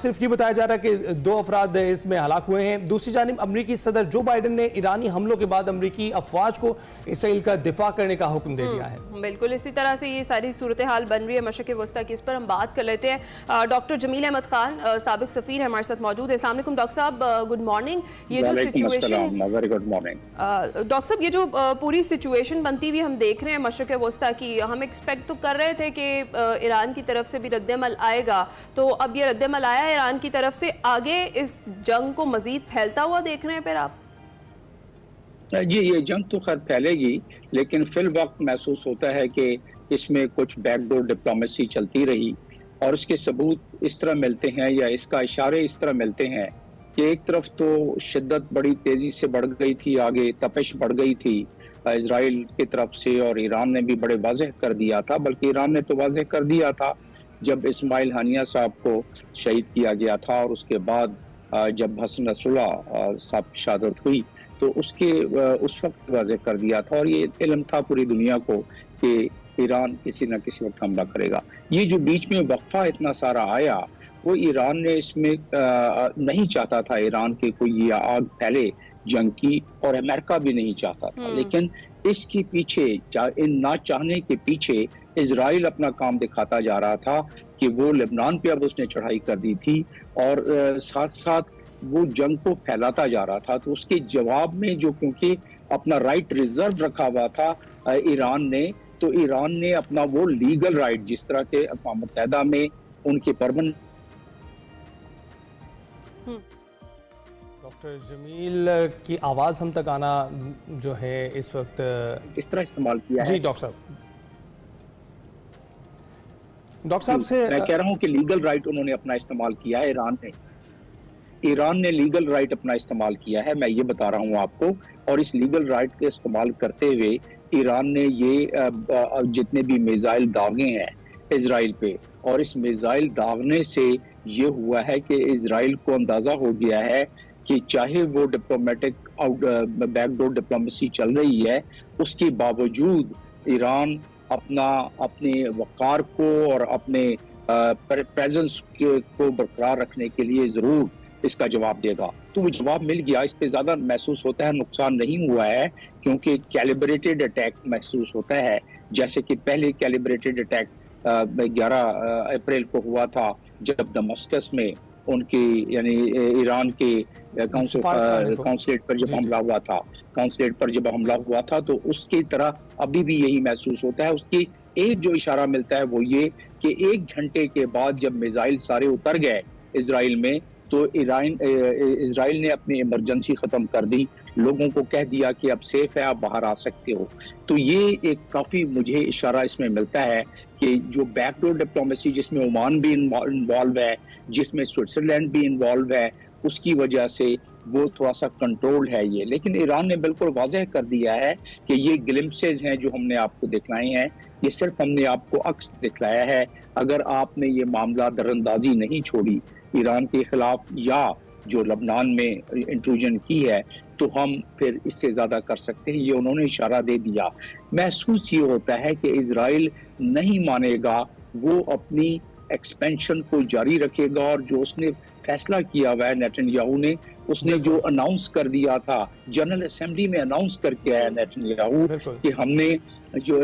صرف یہ بتایا جا رہا ہے کہ 2 افراد اس میں ہلاک ہوئے ہیں۔ دوسری جانب امریکی صدر جو بائیڈن نے ایرانی حملوں کے بعد امریکی افواج کو اسرائیل کا دفاع کرنے کا حکم دے دیا ہے۔ بالکل اسی طرح سے یہ ساری صورتحال بن رہی ہے مشرق وسطیٰ کی، اس پر ہم بات کر لیتے ہیں۔ ڈاکٹر جمیل احمد خان سابق سفیر ہمارے ساتھ موجود ہے۔ السلام علیکم ڈاکٹر صاحب، گڈ مارننگ۔ یہ جو سچویشن ڈاکٹر صاحب، یہ جو پوری سچویشن بنتی ہوئی ہم دیکھ رہے ہیں مشرق وسطیٰ کی، ہم ایکسپیکٹ تو کر رہے تھے کہ ایران کی طرف سے بھی رد عمل آئے گا، تو اب یہ رد عمل آیا ہے ایران کی طرف سے، آگے اس جنگ کو مزید پھیلتا ہوا دیکھ رہے ہیں پھر آپ؟ جی، یہ جنگ تو خیر پھیلے گی، لیکن فی الوقت محسوس ہوتا ہے کہ اس میں کچھ بیک ڈور ڈپلومیسی چلتی رہی، اور اس کے ثبوت اس طرح ملتے ہیں یا اس کا اشارے اس طرح ملتے ہیں کہ ایک طرف تو شدت بڑی تیزی سے بڑھ گئی تھی، آگے تپش بڑھ گئی تھی اسرائیل کی طرف سے، اور ایران نے بھی بڑے واضح کر دیا تھا، بلکہ ایران نے تو واضح کر دیا تھا جب اسماعیل ہانیہ صاحب کو شہید کیا گیا تھا، اور اس کے بعد جب حسن نصر اللہ صاحب کی شہادت ہوئی تو اس وقت واضح کر دیا تھا، اور یہ علم تھا پوری دنیا کو کہ ایران کسی نہ کسی وقت حملہ کرے گا۔ یہ جو بیچ میں وقفہ اتنا سارا آیا، وہ ایران نے اس میں نہیں چاہتا تھا ایران کے کوئی یہ آگ پھیلے جنگ کی، اور امریکہ بھی نہیں چاہتا تھا، لیکن اس کے پیچھے، ان نہ چاہنے کے پیچھے اسرائیل اپنا کام دکھاتا جا رہا تھا کہ وہ لبنان پہ اب اس نے چڑھائی کر دی تھی، اور ساتھ ساتھ وہ جنگ کو پھیلاتا جا رہا تھا۔ تو اس کے جواب میں جو کیونکہ اپنا رائٹ ریزرو رکھا ہوا تھا ایران نے، تو ایران نے اپنا وہ لیگل رائٹ، جس طرح کے اقوام متحدہ میں ان کے پرمنٹ ڈاکٹر جمیل کی آواز ہم تک آنا جو ہے اس وقت اس طرح استعمال کیا ہے۔ جی ڈاکٹر صاحب سے میں کہہ رہا ہوں کہ لیگل رائٹ انہوں نے اپنا استعمال کیا ہے، ایران نے لیگل رائٹ اپنا استعمال کیا ہے، میں یہ بتا رہا ہوں آپ کو، اور اس لیگل رائٹ کے استعمال کرتے ہوئے ایران نے یہ جتنے بھی میزائل داغے ہیں اسرائیل پہ، اور اس میزائل داغنے سے یہ ہوا ہے کہ اسرائیل کو اندازہ ہو گیا ہے کہ چاہے وہ ڈپلومیٹک بیک ڈور ڈپلومیسی چل رہی ہے، اس کے باوجود ایران اپنے وقار کو اور اپنے پریزنس کو برقرار رکھنے کے لیے ضرور اس کا جواب دے گا۔ تو وہ جواب مل گیا، اس پہ زیادہ محسوس ہوتا ہے نقصان نہیں ہوا ہے، کیونکہ کیلیبریٹڈ اٹیک محسوس ہوتا ہے، جیسے کہ پہلے کیلیبریٹڈ اٹیک 11 اپریل کو ہوا تھا، جب دمشقس میں ان کی یعنی ایران کے کونسلیٹ پر جب حملہ ہوا تھا تو اس کی طرح ابھی بھی یہی محسوس ہوتا ہے۔ اس کی ایک جو اشارہ ملتا ہے وہ یہ کہ 1 گھنٹے کے بعد جب میزائل سارے اتر گئے اسرائیل میں، تو اسرائیل نے اپنی ایمرجنسی ختم کر دی، لوگوں کو کہہ دیا کہ اب سیف ہے، آپ باہر آ سکتے ہو۔ تو یہ ایک کافی مجھے اشارہ اس میں ملتا ہے کہ جو بیک ڈور ڈپلومیسی، جس میں عمان بھی انوالو ہے، جس میں سوئٹزرلینڈ بھی انوالو ہے، اس کی وجہ سے وہ تھوڑا سا کنٹرول ہے یہ، لیکن ایران نے بالکل واضح کر دیا ہے کہ یہ گلمپسز ہیں جو ہم نے آپ کو دکھلائے ہیں، یہ صرف ہم نے آپ کو عکس دکھلایا ہے، اگر آپ نے یہ معاملہ در اندازی نہیں چھوڑی ایران کے خلاف یا جو لبنان میں انٹروژن کی ہے، تو ہم پھر اس سے زیادہ کر سکتے ہیں، یہ انہوں نے اشارہ دے دیا۔ محسوس یہ ہوتا ہے کہ اسرائیل نہیں مانے گا، وہ اپنی ایکسپینشن کو جاری رکھے گا، اور جو اس نے فیصلہ کیا ہوا ہے نیتن یاہو نے، اس نے جو اناؤنس کر دیا تھا جنرل اسمبلی میں، اناؤنس کر کے آیا نیتن یاہو کہ ہم نے جو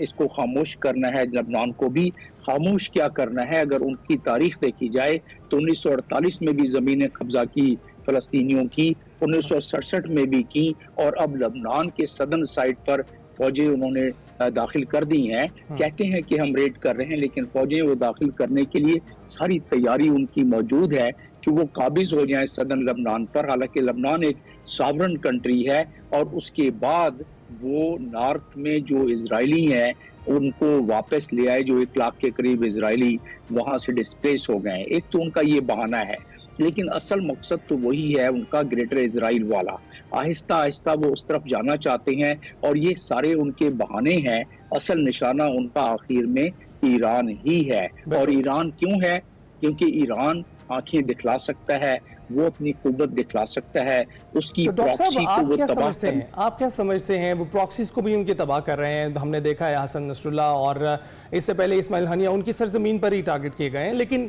اس کو خاموش کرنا ہے، لبنان کو بھی خاموش کیا کرنا ہے۔ اگر ان کی تاریخ دیکھی جائے تو 1948 میں بھی زمینیں قبضہ کی فلسطینیوں کی، 1967 میں بھی کی، اور اب لبنان کے سدرن سائٹ پر فوجیں انہوں نے داخل کر دی ہیں۔ کہتے ہیں کہ ہم ریڈ کر رہے ہیں، لیکن فوجیں وہ داخل کرنے کے لیے ساری تیاری ان کی موجود ہے کہ وہ قابض ہو جائیں سدرن لبنان پر، حالانکہ لبنان ایک ساورن کنٹری ہے، اور اس کے بعد وہ نارتھ میں جو اسرائیلی ہیں ان کو واپس لے آئے، جو 1 لاکھ کے قریب اسرائیلی وہاں سے ڈسپلیس ہو گئے ہیں۔ ایک تو ان کا یہ بہانہ ہے، لیکن اصل مقصد تو وہی ہے ان کا، گریٹر اسرائیل والا۔ آہستہ آہستہ وہ اس طرف جانا چاہتے ہیں، اور یہ سارے ان کے بہانے ہیں، اصل نشانہ ان کا آخر میں ایران ہی ہے۔ اور ایران کیوں ہے؟ کیونکہ ایران آنکھیں دکھلا سکتا ہے، وہ اپنی قوت دکھلا سکتا ہے، اس کی پراکسی کو وہ تباہ کر۔ آپ کیا سمجھتے ہیں؟ وہ پراکسیز کو بھی ان کے تباہ کر رہے ہیں، ہم نے دیکھا ہے حسن نصر اللہ اور اس سے پہلے اسماعیل ہانیہ ان کی سرزمین پر ہی ٹارگٹ کیے گئے ہیں، لیکن